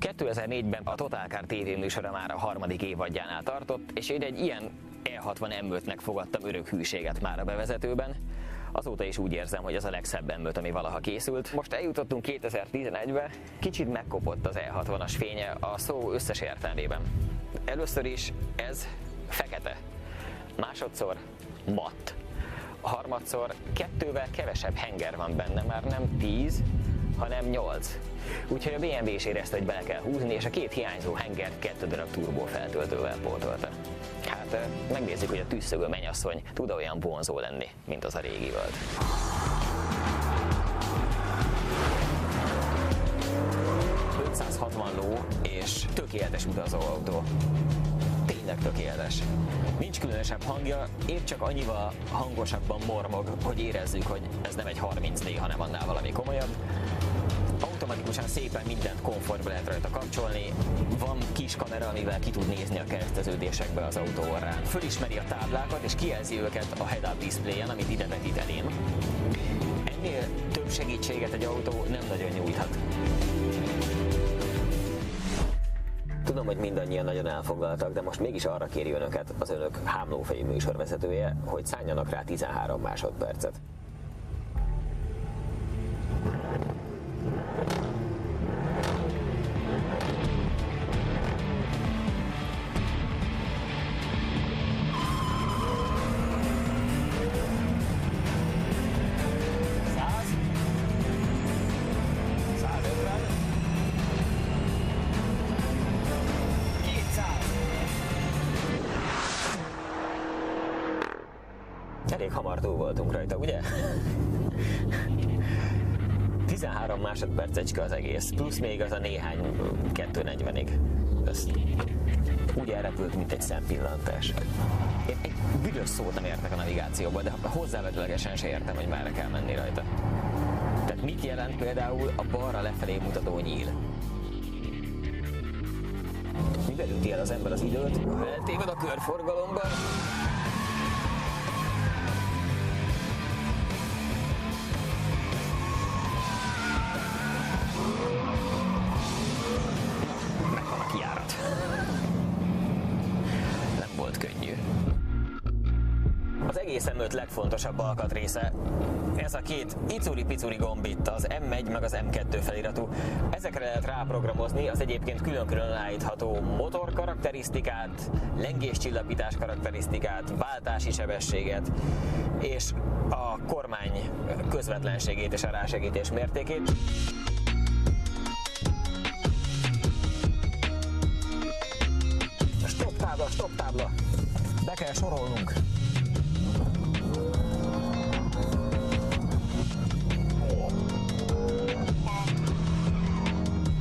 2004-ben a Total Car TV műsora már a harmadik évadjánál tartott, és én egy ilyen E60 M5-nek fogadtam örök hűséget már a bevezetőben. Azóta is úgy érzem, hogy az a legszebb M5, ami valaha készült. Most eljutottunk 2011-be, kicsit megkopott az E60-as fénye a szó összes értelmében. Először is ez fekete, másodszor matt, harmadszor 2-vel kevesebb henger van benne, már nem 10, hanem 8. Úgyhogy a BMW is érezte, hogy bele kell húzni, és a két hiányzó hengert 2 darab turbó feltöltővel pótolta. Hát megnézzük, hogy a tűzszögő mennyasszony tud olyan vonzó lenni, mint az a régi volt. ló és tökéletes utazóautó. Tényleg tökéletes. Nincs különösebb hangja, épp csak annyival hangosabban mormog, hogy érezzük, hogy ez nem egy 30D, hanem annál valami komolyabb. Automatikusan szépen mindent komfortba lehet rajta kapcsolni, van kis kamera, amivel ki tud nézni a kereszteződésekbe az autó orrán. Fölismeri a táblákat és kijelzi őket a head-up displayen, amit ide vetít elém. Ennél több segítséget egy autó nem nagyon nyújthat. Tudom, hogy mindannyian nagyon elfoglaltak, de most mégis arra kéri önöket az önök hámlófejű műsorvezetője, hogy szálljanak rá 13 másodpercet. Elég hamar túl voltunk rajta, ugye? 13 másodpercecske az egész, plusz még az a néhány 240-ig. Ez úgy elrepült, mint egy szempillantás. Én egy büdös szót nem értek a navigációból, de hozzávetőlegesen se értem, hogy merre kell menni rajta. Tehát mit jelent például a balra lefelé mutató nyíl? Mivel üti el az ember az időt, ha eltéved a körforgalomban? Az egész M5 legfontosabb alkatrésze ez a két icuri-picuri gomb itt, az M1 meg az M2 feliratú. Ezekre lehet ráprogramozni az egyébként külön-külön állítható motor karakterisztikát, lengéscsillapítás karakterisztikát, váltási sebességet és a kormány közvetlenségét és a rásegítés mértékét. Stop tábla! Be kell sorolnunk!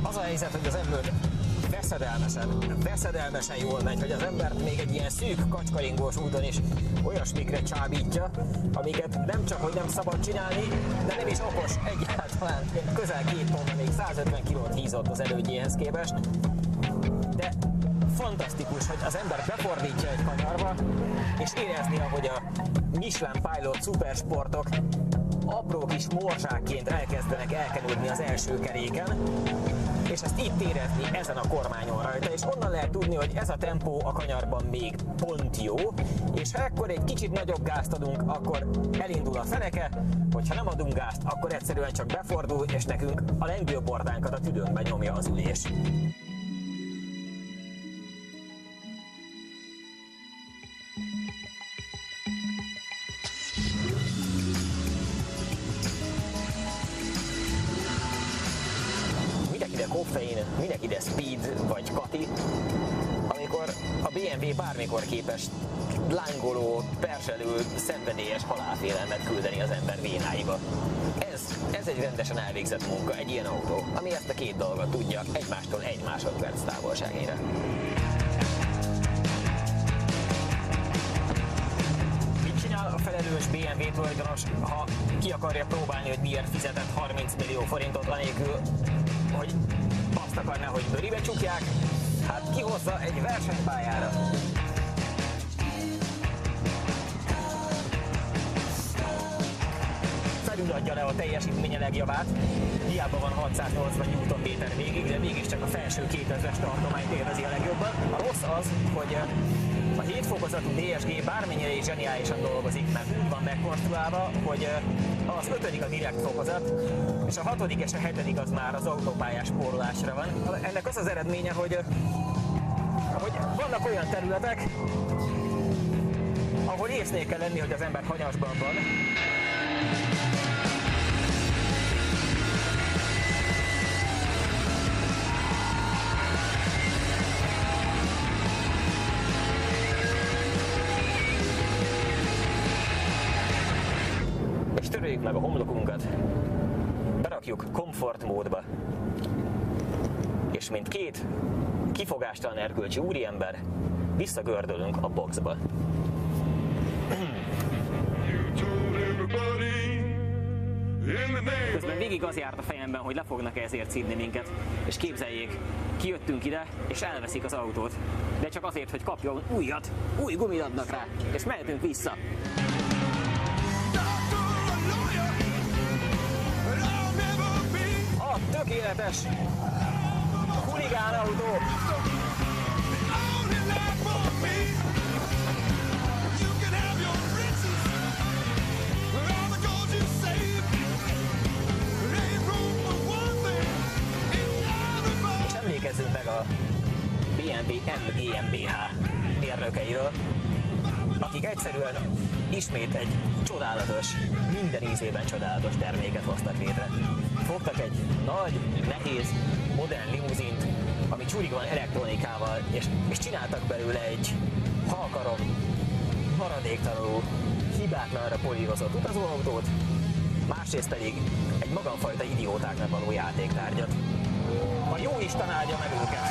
Az a helyzet, hogy az ember veszedelmesen jól megy, hogy az embert még egy ilyen szűk, kacskaringós úton is olyasmikre csábítja, amiket nem csak, hogy nem szabad csinálni, de nem is okos egyáltalán. Közel 2 tonna, még 150 kilót hízott az elődjéhez képest, de fantasztikus, hogy az ember befordítja egy kanyarba, és érezni, ahogy a Michelin Pilot szupersportok apró kis morzsákként elkezdenek elkenődni az első keréken, és ezt itt érezni ezen a kormányon rajta, és onnan lehet tudni, hogy ez a tempó a kanyarban még pont jó, és ha ekkor egy kicsit nagyobb gázt adunk, akkor elindul a feneke, hogyha nem adunk gázt, akkor egyszerűen csak befordul, és nekünk a lengőbordánkat a tüdőnkbe nyomja az ülés. Koffein, minek ide Speed vagy Kati, amikor a BMW bármikor képes lángoló, perselő, szenvedélyes halálfélelmet küldeni az ember vénáiba. Ez egy rendesen elvégzett munka, egy ilyen autó, ami ezt a két dolgot tudja egymástól 1 másodperc távolságére. Mit csinál a felelős BMW tulajdonos, ha ki akarja próbálni, hogy miért fizetett 30 millió forintot anélkül, hogy azt akarná, hogy bőribe csukják? Hát kihozza egy versenypályára. felüladja le a teljesítménye legjavát, hiába van 680 Nm végig, de mégiscsak a felső 2000-es tartományt élvezi a legjobban. A rossz az, hogy a 7 fokozatú DSG bármennyire is zseniálisan dolgozik, mert úgy van megkonstruálva, hogy az 5. a direkt fokozat, és a 6. és a 7. az már az autópályás spórolásra van. Ennek az az eredménye, hogy vannak olyan területek, ahol észnél kell lenni, hogy az ember hanyasban van. És töröljük meg a homlokunkat, berakjuk komfort módba, és mint két kifogástalan erkölcsi úriember visszagördülünk a boxba. Közben végig az járt a fejemben, hogy le fognak ezért szídni minket, és képzeljék, kijöttünk ide, és elveszik az autót, de csak azért, hogy kapjon újat, új gumit adnak rá, és mehetünk vissza. A tökéletes huligán autó! És emlékezzünk meg a BMW M GmbH mérnökeiről, akik egyszerűen ismét egy csodálatos, minden ízében csodálatos terméket hoztak létre. Fogtak egy nagy, nehéz, modern limuzint, ami csúrig van elektronikával, és csináltak belőle egy halkarom, maradéktalanul, hibátlanra polírozott utazóautót, másrészt pedig egy magamfajta idiótáknak való játéktárgyat. A jó Isten áldja meg őket!